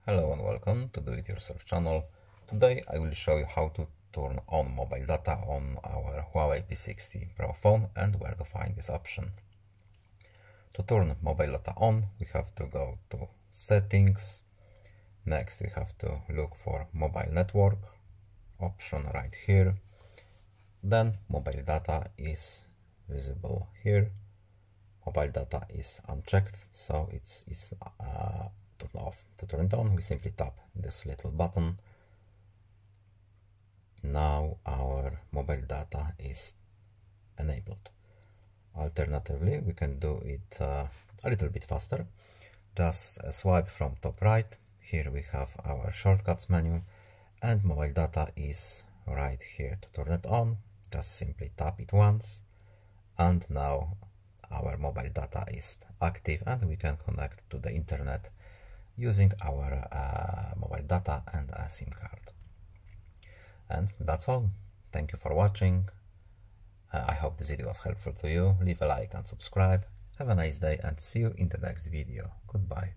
Hello and welcome to Do It Yourself channel. Today I will show you how to turn on mobile data on our HUAWEI P60 Pro phone and where to find this option. To turn mobile data on, we have to go to Settings. Next we have to look for Mobile Network option right here. Then mobile data is visible here. Mobile data is unchecked, so it's turned off. To turn it on, we simply tap this little button. Now our mobile data is enabled. Alternatively, we can do it a little bit faster. Just swipe from top right. Here we have our shortcuts menu and mobile data is right here. To turn it on, just simply tap it once and now our mobile data is active and we can connect to the internet using our mobile data and a SIM card. And that's all. Thank you for watching. I hope this video was helpful to you. Leave a like and subscribe. Have a nice day and see you in the next video. Goodbye.